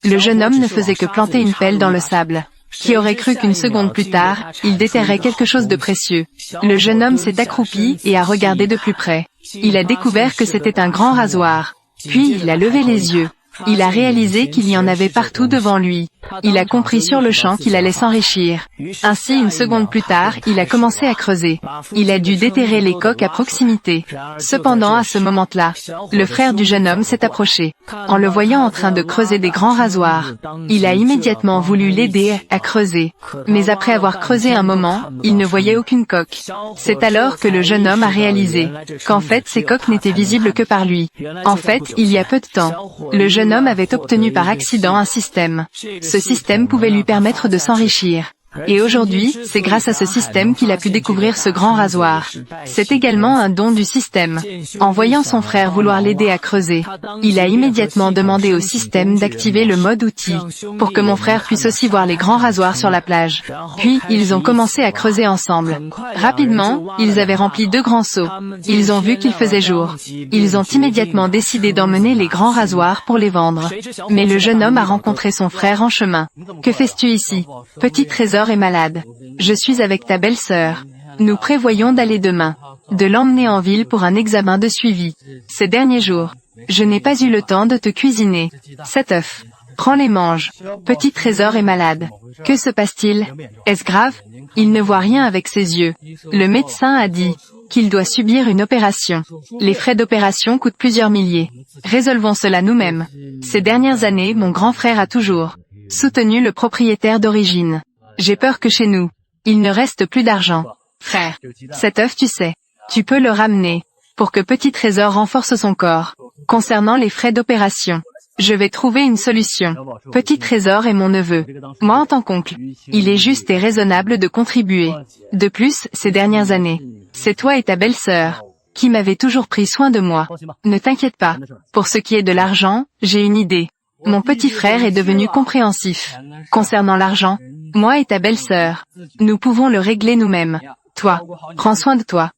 Le jeune homme ne faisait que planter une pelle dans le sable. Qui aurait cru qu'une seconde plus tard, il déterrait quelque chose de précieux? Le jeune homme s'est accroupi et a regardé de plus près. Il a découvert que c'était un grand rasoir. Puis il a levé les yeux. Il a réalisé qu'il y en avait partout devant lui. Il a compris sur le champ qu'il allait s'enrichir. Ainsi, une seconde plus tard, il a commencé à creuser. Il a dû déterrer les coques à proximité. Cependant, à ce moment-là, le frère du jeune homme s'est approché. En le voyant en train de creuser des grands rasoirs, il a immédiatement voulu l'aider à creuser. Mais après avoir creusé un moment, il ne voyait aucune coque. C'est alors que le jeune homme a réalisé qu'en fait, ces coques n'étaient visibles que par lui. En fait, il y a peu de temps, le jeune homme avait obtenu par accident un système. Ce système pouvait lui permettre de s'enrichir. Et aujourd'hui, c'est grâce à ce système qu'il a pu découvrir ce grand rasoir. C'est également un don du système. En voyant son frère vouloir l'aider à creuser, il a immédiatement demandé au système d'activer le mode outil, pour que mon frère puisse aussi voir les grands rasoirs sur la plage. Puis, ils ont commencé à creuser ensemble. Rapidement, ils avaient rempli 2 grands seaux. Ils ont vu qu'il faisait jour. Ils ont immédiatement décidé d'emmener les grands rasoirs pour les vendre. Mais le jeune homme a rencontré son frère en chemin. Que fais-tu ici? Petit trésor est malade. Je suis avec ta belle-sœur. Nous prévoyons d'aller demain. De l'emmener en ville pour un examen de suivi. Ces derniers jours, je n'ai pas eu le temps de te cuisiner. Cet œuf. Prends-les, mange. Petit trésor est malade. Que se passe-t-il? Est-ce grave? Il ne voit rien avec ses yeux. Le médecin a dit qu'il doit subir une opération. Les frais d'opération coûtent plusieurs milliers. Résolvons cela nous-mêmes. Ces dernières années, mon grand frère a toujours soutenu le propriétaire d'origine. J'ai peur que chez nous, il ne reste plus d'argent. Frère, cet œuf, tu sais, tu peux le ramener, pour que Petit Trésor renforce son corps. Concernant les frais d'opération, je vais trouver une solution. Petit Trésor est mon neveu. Moi en tant qu'oncle, il est juste et raisonnable de contribuer. De plus, ces dernières années, c'est toi et ta belle-sœur, qui m'avez toujours pris soin de moi. Ne t'inquiète pas. Pour ce qui est de l'argent, j'ai une idée. Mon petit frère est devenu compréhensif. Concernant l'argent, moi et ta belle-sœur, nous pouvons le régler nous-mêmes. Toi, prends soin de toi.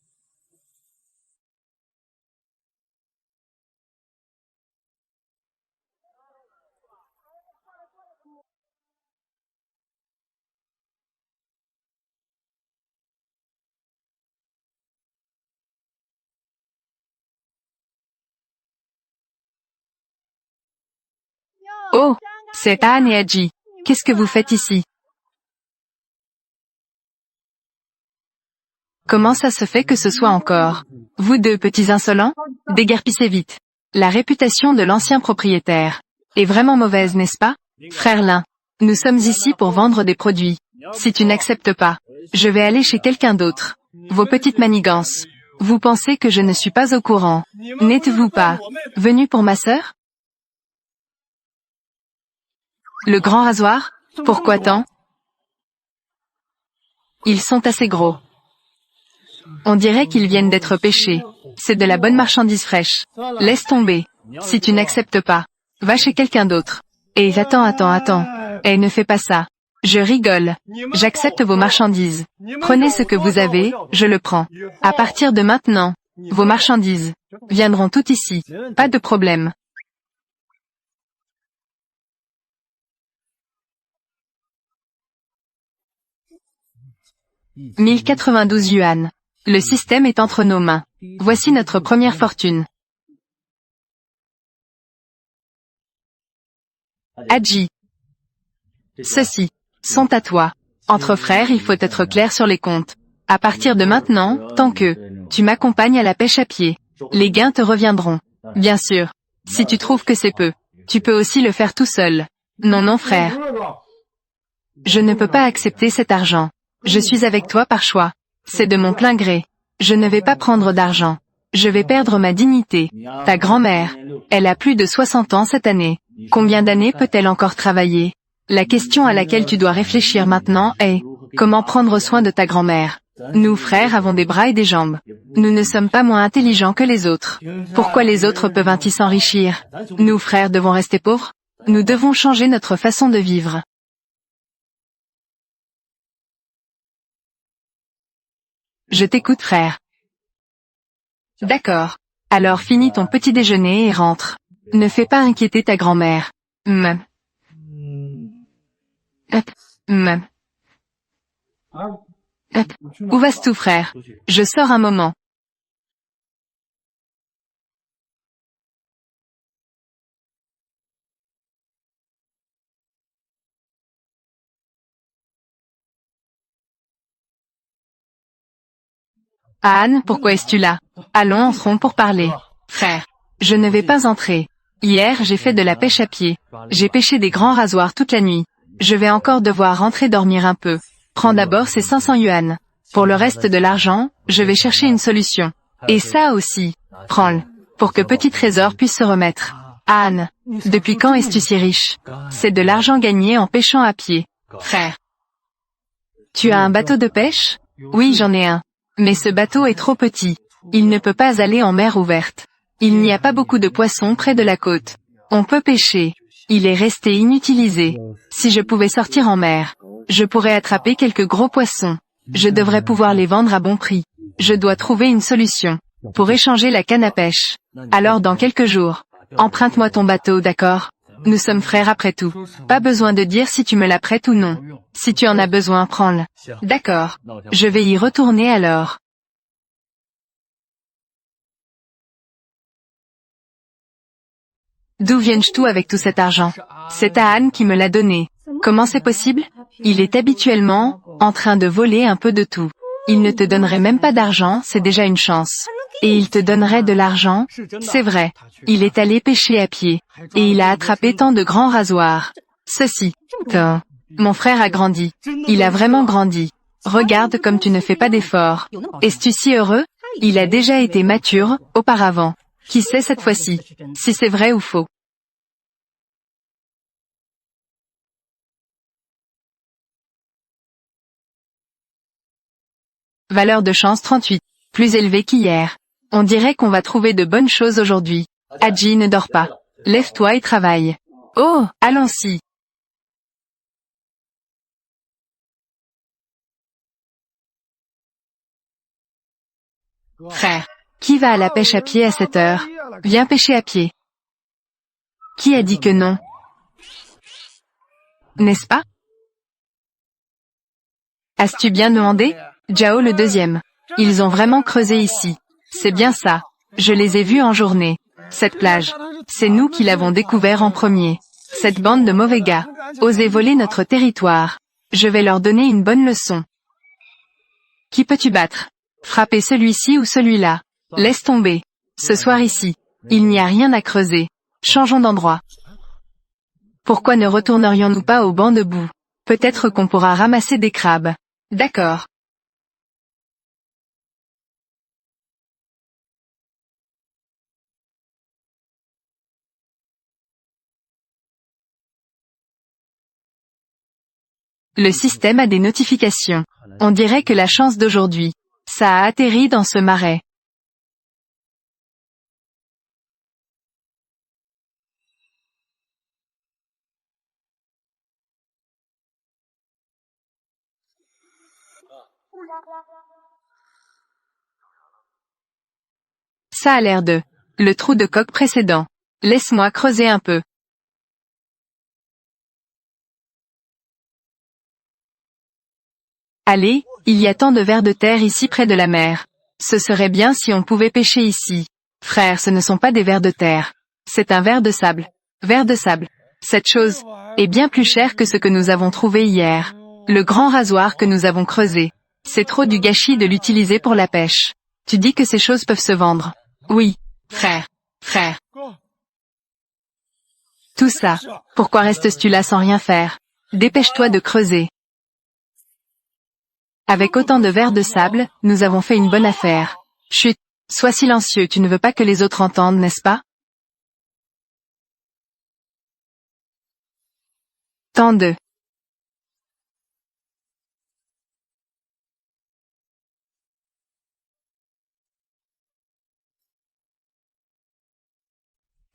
Oh, c'est Anne et Adji. Qu'est-ce que vous faites ici? Comment ça se fait que ce soit encore vous deux petits insolents? Déguerpissez vite. La réputation de l'ancien propriétaire est vraiment mauvaise, n'est-ce pas? Frère Lin, nous sommes ici pour vendre des produits. Si tu n'acceptes pas, je vais aller chez quelqu'un d'autre. Vos petites manigances. Vous pensez que je ne suis pas au courant? N'êtes-vous pas venu pour ma sœur? Le grand rasoir? Pourquoi tant? Ils sont assez gros. On dirait qu'ils viennent d'être pêchés. C'est de la bonne marchandise fraîche. Laisse tomber. Si tu n'acceptes pas, va chez quelqu'un d'autre. Et attends. Eh, ne fais pas ça. Je rigole. J'accepte vos marchandises. Prenez ce que vous avez, je le prends. À partir de maintenant, vos marchandises viendront toutes ici. Pas de problème. 1092 yuan. Le système est entre nos mains. Voici notre première fortune. Adji. Ceux-ci sont à toi. Entre frères, il faut être clair sur les comptes. À partir de maintenant, tant que tu m'accompagnes à la pêche à pied, les gains te reviendront. Bien sûr. Si tu trouves que c'est peu, tu peux aussi le faire tout seul. Non, frère. Je ne peux pas accepter cet argent. Je suis avec toi par choix. C'est de mon plein gré. Je ne vais pas prendre d'argent. Je vais perdre ma dignité. Ta grand-mère, elle a plus de 60 ans cette année. Combien d'années peut-elle encore travailler? La question à laquelle tu dois réfléchir maintenant est, comment prendre soin de ta grand-mère? Nous, frères, avons des bras et des jambes. Nous ne sommes pas moins intelligents que les autres. Pourquoi les autres peuvent-ils s'enrichir? Nous, frères, devons rester pauvres? Nous devons changer notre façon de vivre. Je t'écoute, frère. D'accord. Alors finis ton petit déjeuner et rentre. Ne fais pas inquiéter ta grand-mère. Hop. Hum. Hop. Où vas-tu tout frère? Je sors un moment. Anne, pourquoi es-tu là? Allons, entrons pour parler. Frère. Je ne vais pas entrer. Hier, j'ai fait de la pêche à pied. J'ai pêché des grands rasoirs toute la nuit. Je vais encore devoir rentrer dormir un peu. Prends d'abord ces 500 yuan. Pour le reste de l'argent, je vais chercher une solution. Et ça aussi. Prends-le. Pour que Petit Trésor puisse se remettre. Anne. Depuis quand es-tu si riche? C'est de l'argent gagné en pêchant à pied. Frère. Tu as un bateau de pêche? Oui, j'en ai un. Mais ce bateau est trop petit. Il ne peut pas aller en mer ouverte. Il n'y a pas beaucoup de poissons près de la côte. On peut pêcher. Il est resté inutilisé. Si je pouvais sortir en mer, je pourrais attraper quelques gros poissons. Je devrais pouvoir les vendre à bon prix. Je dois trouver une solution pour échanger la canne à pêche. Alors dans quelques jours, emprunte-moi ton bateau, d'accord? Nous sommes frères après tout. Pas besoin de dire si tu me la prêtes ou non. Si tu en as besoin, prends-le. D'accord. Je vais y retourner alors. D'où viens-je tout avec tout cet argent? C'est à Anne qui me l'a donné. Comment c'est possible? Il est habituellement en train de voler un peu de tout. Il ne te donnerait même pas d'argent, c'est déjà une chance. Et il te donnerait de l'argent? C'est vrai. Il est allé pêcher à pied. Et il a attrapé tant de grands rasoirs. Ceci. Mon frère a grandi. Il a vraiment grandi. Regarde comme tu ne fais pas d'efforts. Es-tu si heureux? Il a déjà été mature, auparavant. Qui sait cette fois-ci, si c'est vrai ou faux? Valeur de chance 38. Plus élevée qu'hier. On dirait qu'on va trouver de bonnes choses aujourd'hui. Hadji ne dort pas. Lève-toi et travaille. Oh, allons-y. Frère. Qui va à la pêche à pied à cette heure? Viens pêcher à pied. Qui a dit que non? N'est-ce pas? As-tu bien demandé? Jao le deuxième. Ils ont vraiment creusé ici. C'est bien ça. Je les ai vus en journée. Cette plage. C'est nous qui l'avons découvert en premier. Cette bande de mauvais gars. Osez voler notre territoire. Je vais leur donner une bonne leçon. Qui peux-tu battre? Frapper celui-ci ou celui-là. Laisse tomber. Ce soir ici. Il n'y a rien à creuser. Changeons d'endroit. Pourquoi ne retournerions-nous pas au banc de boue? Peut-être qu'on pourra ramasser des crabes. D'accord. Le système a des notifications. On dirait que la chance d'aujourd'hui. Ça a atterri dans ce marais. Ça a l'air de le trou de coque précédent. Laisse-moi creuser un peu. Allez, il y a tant de vers de terre ici près de la mer. Ce serait bien si on pouvait pêcher ici. Frère, ce ne sont pas des vers de terre. C'est un ver de sable. Ver de sable. Cette chose est bien plus chère que ce que nous avons trouvé hier. Le grand rasoir que nous avons creusé. C'est trop du gâchis de l'utiliser pour la pêche. Tu dis que ces choses peuvent se vendre. Oui, frère. Frère. Tout ça. Pourquoi restes-tu là sans rien faire? Dépêche-toi de creuser. Avec autant de vers de sable, nous avons fait une bonne affaire. Chut. Sois silencieux, tu ne veux pas que les autres entendent, n'est-ce pas? Tant de.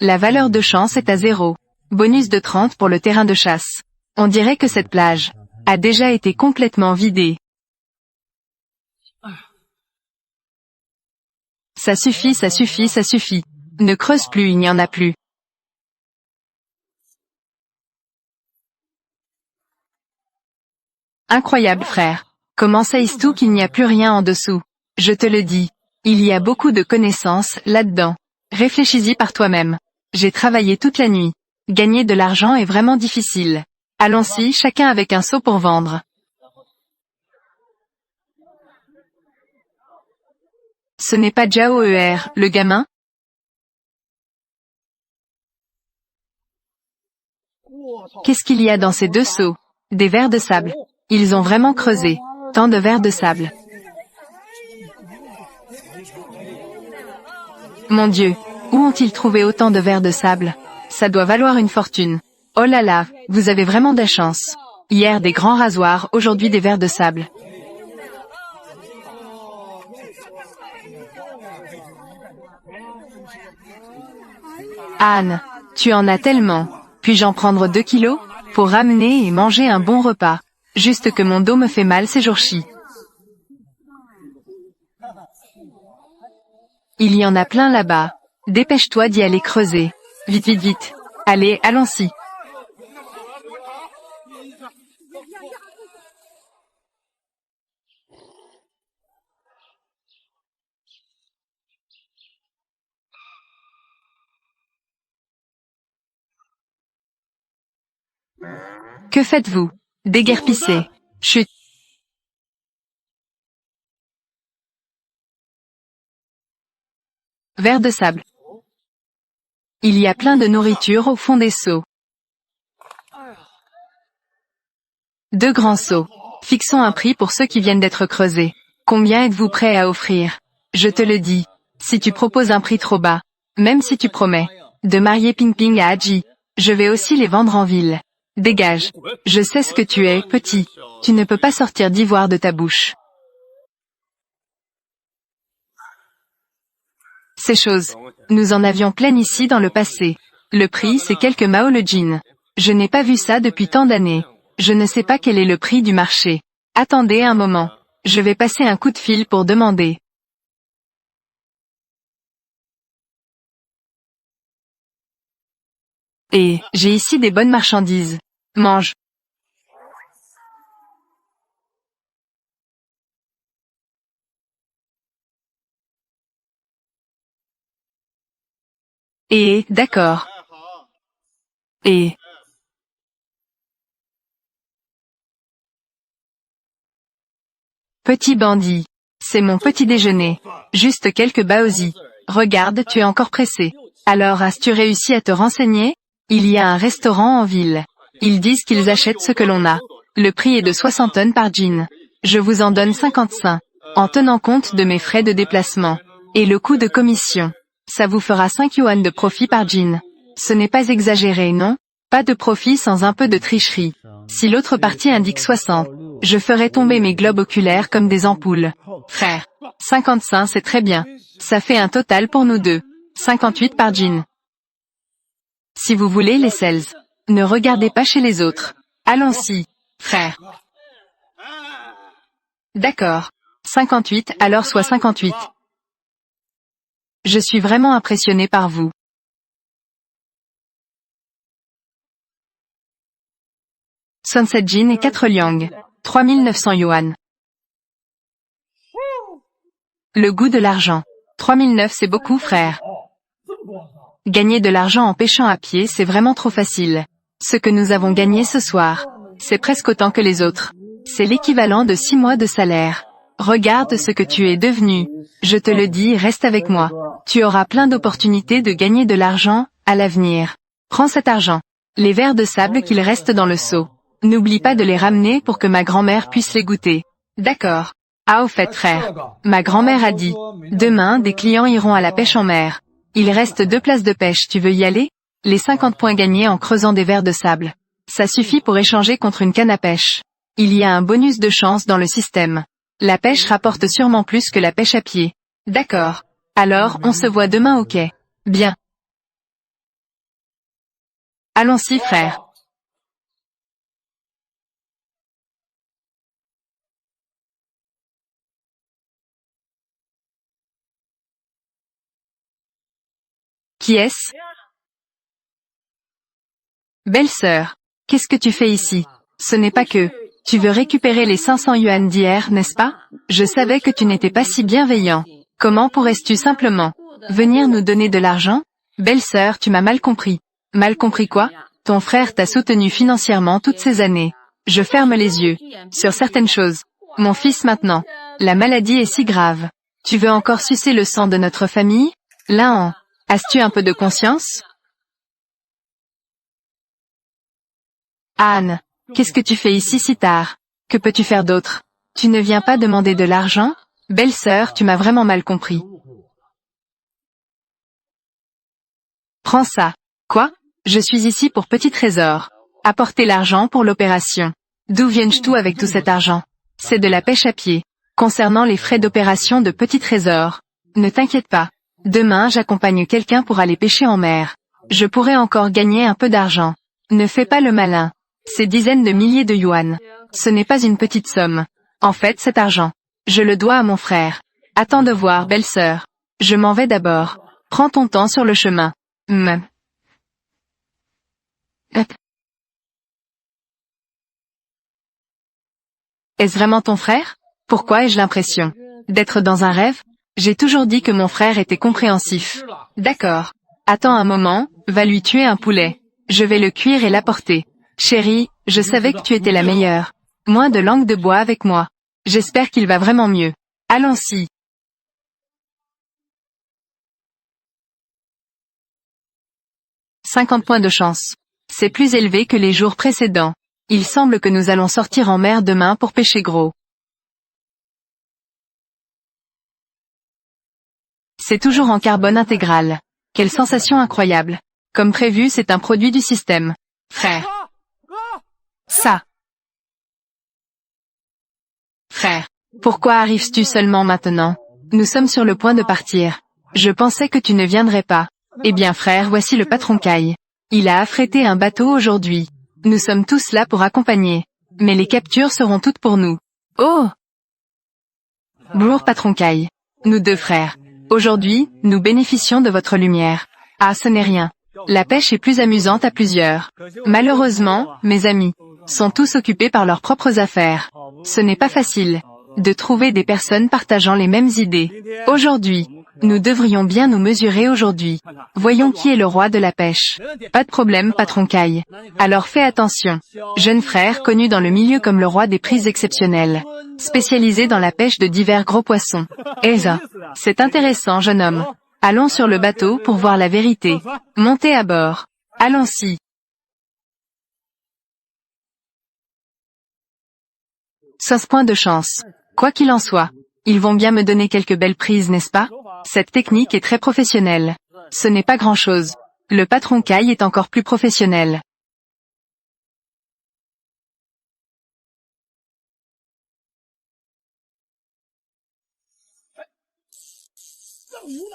La valeur de chance est à 0. Bonus de 30 pour le terrain de chasse. On dirait que cette plage a déjà été complètement vidée. Ça suffit, ça suffit, ça suffit. Ne creuse plus, il n'y en a plus. Incroyable frère. Comment sais-tu qu'il n'y a plus rien en dessous? Je te le dis. Il y a beaucoup de connaissances là-dedans. Réfléchis-y par toi-même. J'ai travaillé toute la nuit. Gagner de l'argent est vraiment difficile. Allons-y chacun avec un seau pour vendre. Ce n'est pas Jao Er, le gamin? Qu'est-ce qu'il y a dans ces deux seaux? Des vers de sable. Ils ont vraiment creusé. Tant de vers de sable. Mon Dieu, où ont-ils trouvé autant de vers de sable? Ça doit valoir une fortune. Oh là là, vous avez vraiment de la chance. Hier des grands rasoirs, aujourd'hui des vers de sable. Anne, tu en as tellement. Puis-je en prendre 2 kilos? Pour ramener et manger un bon repas. Juste que mon dos me fait mal ces jours-ci. Il y en a plein là-bas. Dépêche-toi d'y aller creuser. Vite, vite, vite. Allez, allons-y. Que faites-vous? Déguerpissez. Chut. Vers de sable. Il y a plein de nourriture au fond des seaux. 2 grands seaux. Fixons un prix pour ceux qui viennent d'être creusés. Combien êtes-vous prêt à offrir? Je te le dis. Si tu proposes un prix trop bas, même si tu promets de marier Ping Ping à Haji, je vais aussi les vendre en ville. Dégage. Je sais ce que tu es, petit. Tu ne peux pas sortir d'ivoire de ta bouche. Ces choses. Nous en avions plein ici dans le passé. Le prix c'est quelques Mao le jean. Je n'ai pas vu ça depuis tant d'années. Je ne sais pas quel est le prix du marché. Attendez un moment. Je vais passer un coup de fil pour demander. Et, j'ai ici des bonnes marchandises. Mange. Et, d'accord. Et, petit bandit. C'est mon petit déjeuner. Juste quelques baozi. Regarde, tu es encore pressé. Alors as-tu réussi à te renseigner? Il y a un restaurant en ville. Ils disent qu'ils achètent ce que l'on a. Le prix est de 60 tonnes par jean. Je vous en donne 55. En tenant compte de mes frais de déplacement. Et le coût de commission. Ça vous fera 5 yuan de profit par jean. Ce n'est pas exagéré, non? Pas de profit sans un peu de tricherie. Si l'autre partie indique 60, je ferai tomber mes globes oculaires comme des ampoules. Frère. 55 c'est très bien. Ça fait un total pour nous deux. 58 par jean. Si vous voulez les sales. Ne regardez pas chez les autres. Allons-y, frère. D'accord. 58 alors soit 58. Je suis vraiment impressionné par vous. Sunset Jean et 4 liang. 3900 yuan. Le goût de l'argent. 3009 c'est beaucoup frère. Gagner de l'argent en pêchant à pied c'est vraiment trop facile. Ce que nous avons gagné ce soir, c'est presque autant que les autres. C'est l'équivalent de 6 mois de salaire. Regarde ce que tu es devenu. Je te le dis, reste avec moi. Tu auras plein d'opportunités de gagner de l'argent, à l'avenir. Prends cet argent. Les vers de sable qu'il reste dans le seau. N'oublie pas de les ramener pour que ma grand-mère puisse les goûter. D'accord. Ah au fait frère. Ma grand-mère a dit. Demain des clients iront à la pêche en mer. Il reste 2 places de pêche, tu veux y aller? Les 50 points gagnés en creusant des vers de sable. Ça suffit pour échanger contre une canne à pêche. Il y a un bonus de chance dans le système. La pêche rapporte sûrement plus que la pêche à pied. D'accord. Alors, on se voit demain au quai. Bien. Allons-y frère. Qui est-ce? Belle-sœur. Qu'est-ce que tu fais ici? Ce n'est pas que Tu veux récupérer les 500 yuan d'hier, n'est-ce pas? Je savais que tu n'étais pas si bienveillant. Comment pourrais-tu simplement venir nous donner de l'argent? Belle-sœur, tu m'as mal compris. Mal compris quoi? Ton frère t'a soutenu financièrement toutes ces années. Je ferme les yeux sur certaines choses. Mon fils maintenant. La maladie est si grave. Tu veux encore sucer le sang de notre famille? Là, as-tu un peu de conscience? Anne, qu'est-ce que tu fais ici si tard? Que peux-tu faire d'autre? Tu ne viens pas demander de l'argent? Belle-sœur, tu m'as vraiment mal compris. Prends ça. Quoi? Je suis ici pour petit trésor. Apporter l'argent pour l'opération. D'où viens-tu avec tout cet argent? C'est de la pêche à pied. Concernant les frais d'opération de petit trésor, ne t'inquiète pas. Demain j'accompagne quelqu'un pour aller pêcher en mer. Je pourrais encore gagner un peu d'argent. Ne fais pas le malin. Ces dizaines de milliers de yuan. Ce n'est pas une petite somme. En fait, cet argent, je le dois à mon frère. Attends de voir, belle-sœur. Je m'en vais d'abord. Prends ton temps sur le chemin. Est-ce vraiment ton frère? Pourquoi ai-je l'impression d'être dans un rêve? J'ai toujours dit que mon frère était compréhensif. D'accord. Attends un moment, va lui tuer un poulet. Je vais le cuire et l'apporter. Chérie, je savais que tu étais la meilleure. Moins de langue de bois avec moi. J'espère qu'il va vraiment mieux. Allons-y. 50 points de chance. C'est plus élevé que les jours précédents. Il semble que nous allons sortir en mer demain pour pêcher gros. C'est toujours en carbone intégral. Quelle sensation incroyable. Comme prévu, c'est un produit du système. Frère. Ça. Frère. Pourquoi arrives-tu seulement maintenant? Nous sommes sur le point de partir. Je pensais que tu ne viendrais pas. Eh bien frère, voici le patron Kai. Il a affrété un bateau aujourd'hui. Nous sommes tous là pour accompagner. Mais les captures seront toutes pour nous. Oh! Bonjour patron Kai. Nous deux frères. Aujourd'hui, nous bénéficions de votre lumière. Ah, ce n'est rien. La pêche est plus amusante à plusieurs. Malheureusement, mes amis sont tous occupés par leurs propres affaires. Ce n'est pas facile de trouver des personnes partageant les mêmes idées. Aujourd'hui, nous devrions bien nous mesurer aujourd'hui. Voyons qui est le roi de la pêche. Pas de problème, patron Kai. Alors fais attention. Jeune frère connu dans le milieu comme le roi des prises exceptionnelles. Spécialisé dans la pêche de divers gros poissons. Elsa. C'est intéressant, jeune homme. Allons sur le bateau pour voir la vérité. Montez à bord. Allons-y. 16 points de chance. Quoi qu'il en soit, ils vont bien me donner quelques belles prises, n'est-ce pas? Cette technique est très professionnelle. Ce n'est pas grand-chose. Le patron Kai est encore plus professionnel.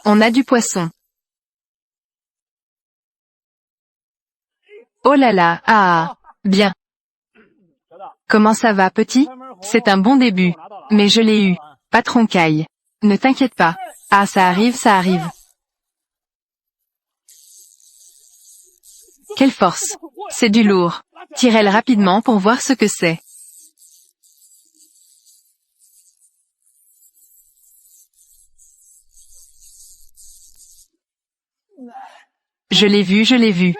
On a du poisson. Oh là là, ah, bien. Comment ça va, petit? C'est un bon début. Mais je l'ai eu. Patron Kai. Ne t'inquiète pas. Ah, ça arrive, ça arrive. Quelle force. C'est du lourd. Tire-elle rapidement pour voir ce que c'est. Je l'ai vu, je l'ai vu.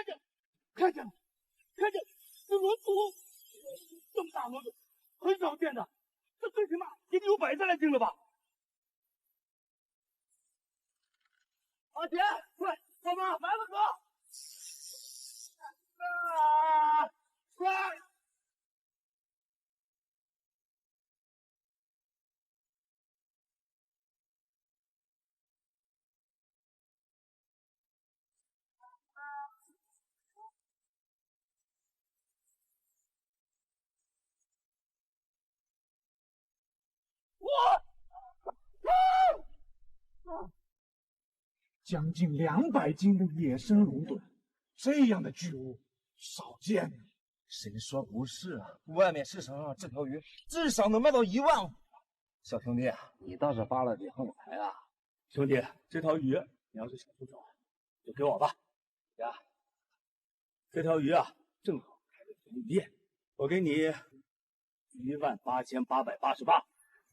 18888，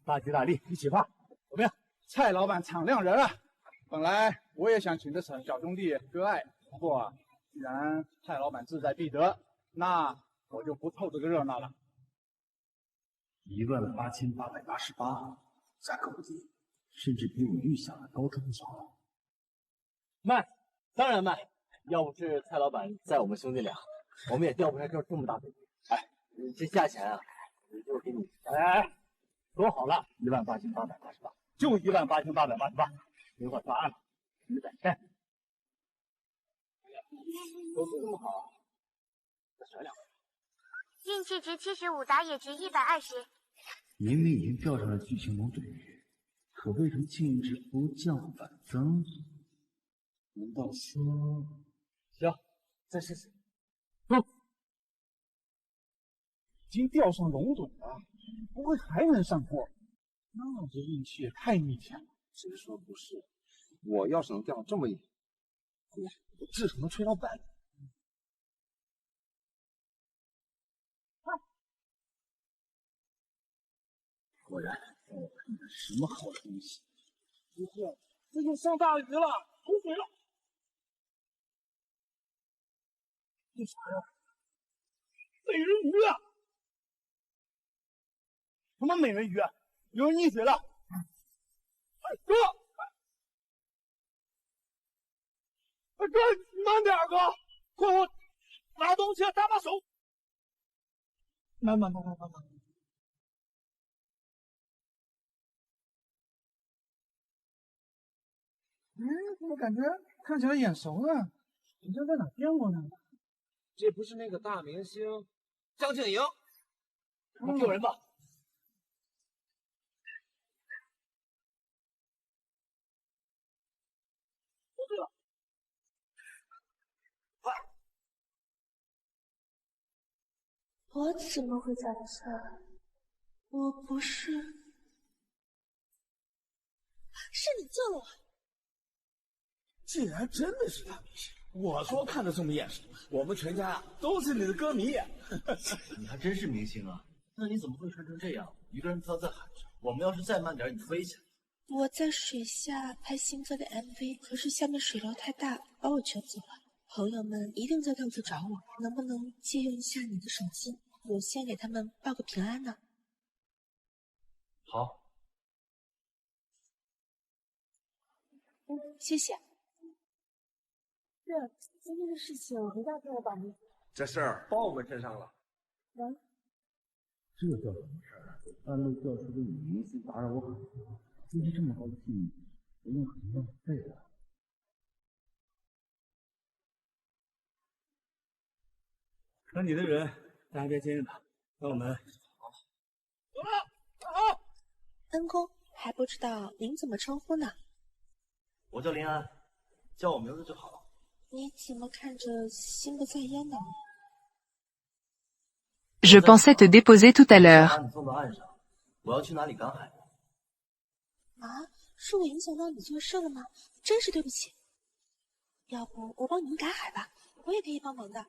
大吉大利，一起发！怎么样？蔡老板敞亮人啊！本来我也想请这小兄弟割爱，不过既然蔡老板志在必得，那我就不凑这个热闹了。18888，价格不低，甚至比我预想的高出不少。卖，当然卖。要不是蔡老板载我们兄弟俩，我们也钓不上这么大的鱼。哎，你这价钱啊，也就给你。哎，说好了，18888，就18888，一会儿上岸了，你再看。都说这么好，再甩两个。运气值75，打野值120。明明已经钓上了巨型龙嘴鱼，可为什么幸运值不降反增？难道说……行，再试试。已经钓上龙趸了，不会还能上货？那这运气也太逆天了。谁说不是？我要是能钓上这么一，我至少能吹到板。果然，让我看看什么好东西。不是，这就上大鱼了，出水了。这啥呀？美人鱼啊！什么美人鱼啊？有人溺水了！哥，哥，慢点，哥，快我拿东西，搭把手。慢。怎么感觉看起来眼熟呢？好像在哪见过呢？这不是那个大明星张静莹？救人吧！哦，对了，快！我怎么会在这儿？我不是……是你救了我！竟然真的是大明星！我说看得这么眼熟，我们全家都是你的歌迷。你还真是明星啊！那你怎么会穿成这样，一个人飘在海上？我们要是再慢点，你飞起来。我在水下拍新歌的 MV，可是下面水流太大，把我卷走了。朋友们一定在到处找我，能不能借用一下你的手机？我先给他们报个平安呢。好。谢谢。是今天的事情一定要跟我保密。这事儿包我们身上了。这叫什么事儿？半路钓出个鱼就打扰我很多，今天这么高兴，我用很浪费了。和你的人在岸边接应他，让我们走了。恩公还不知道您怎么称呼呢？我叫林安，叫我名字就好了。你怎么看着心不在焉呢？ Je pensais te déposer tout à l'heure. 把你送到岸上，我要去哪里赶海？啊，是我影响到你做事了吗？真是对不起。要不我帮你们赶海吧，我也可以帮忙的。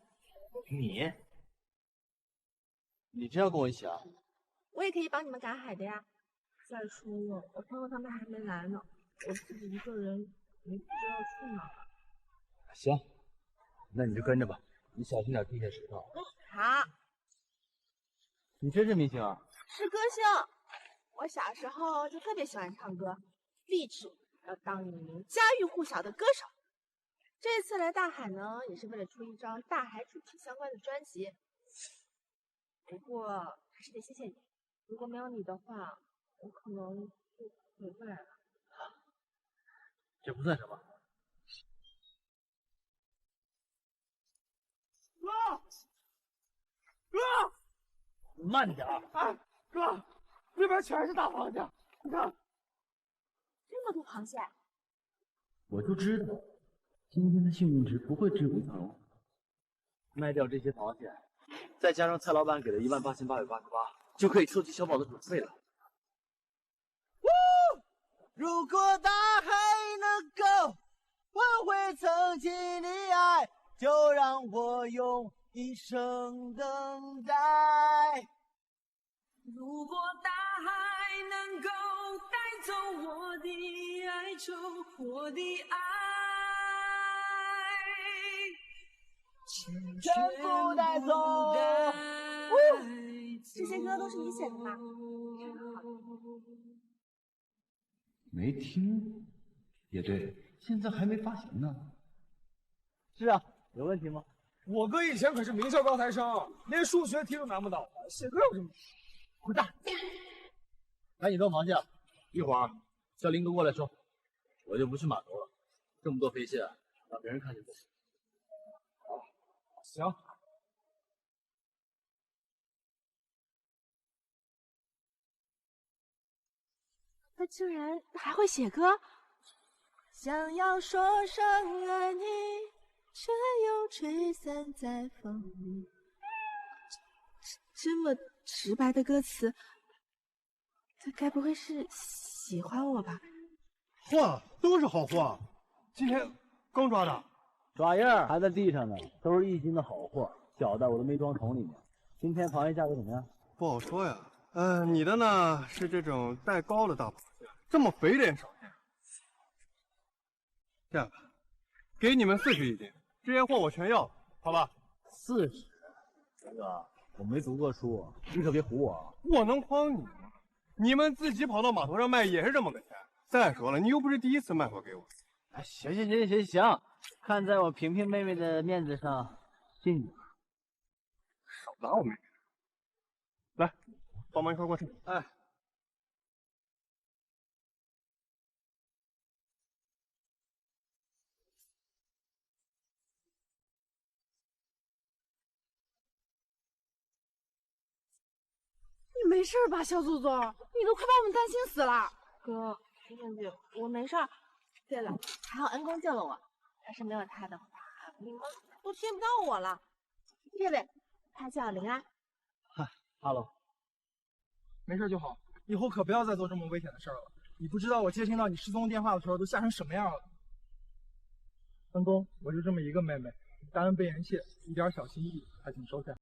你真要跟我一起啊？我也可以帮你们赶海的呀。再说了，我朋友他们还没来呢，我自己一个人也不知道去哪。行，那你就跟着吧，你小心点地下石头。好。你真是明星啊？是歌星，我小时候就特别喜欢唱歌，立志要当一名家喻户晓的歌手。这次来大海呢，也是为了出一张大海主题相关的专辑。不过还是得谢谢你，如果没有你的话，我可能就回不来了。这不算什么。哥，慢点啊，哥，那边全是大螃蟹，你看，这么多螃蟹。我就知道，今天的幸运值不会只有一条。卖掉这些螃蟹，再加上蔡老板给的18888，就可以凑齐小宝的准费了。如果大海能够挽回曾经的爱，就让我用一生等待。如果大海能够带走我的哀愁，我的爱全部带走。这些歌都是你写的吗？没听过，也对，现在还没发行呢。是啊，有问题吗？我哥以前可是名校高材生，连数学题都难不倒，写歌有什么？滚蛋！赶紧装螃蟹，一会儿叫林哥过来收。我就不去码头了，这么多飞蟹，让别人看见不行。行。他居然还会写歌，想要说声爱你，却又吹散在风里。这么直白的歌词，他该不会是喜欢我吧？货都是好货，今天刚抓的，爪印还在地上呢，都是1斤的好货，小的我都没装桶里面。今天螃蟹价格怎么样？不好说呀。你的呢是这种带膏的大螃蟹，这么肥的也少见。这样吧，给你们40一斤，这些货我全要了，好吧？40，大哥，我没读过书，你可别唬我啊！我能诓你吗？你们自己跑到码头上卖也是这么个钱。再说了，你又不是第一次卖货给我。哎，行，看在我萍萍妹妹的面子上，信你。少打我妹妹！来，帮忙一块过去。哎。你没事吧，小祖宗？你都快把我们担心死了。哥，徐小姐，我没事。对了，还好恩公救了我，要是没有他的话，你们都听不到我了。这位，他叫林安。Hello。没事就好，以后可不要再做这么危险的事了。你不知道我接听到你失踪电话的时候都吓成什么样了。恩公，我就这么一个妹妹，大恩不言谢，一点小心意，还请收下。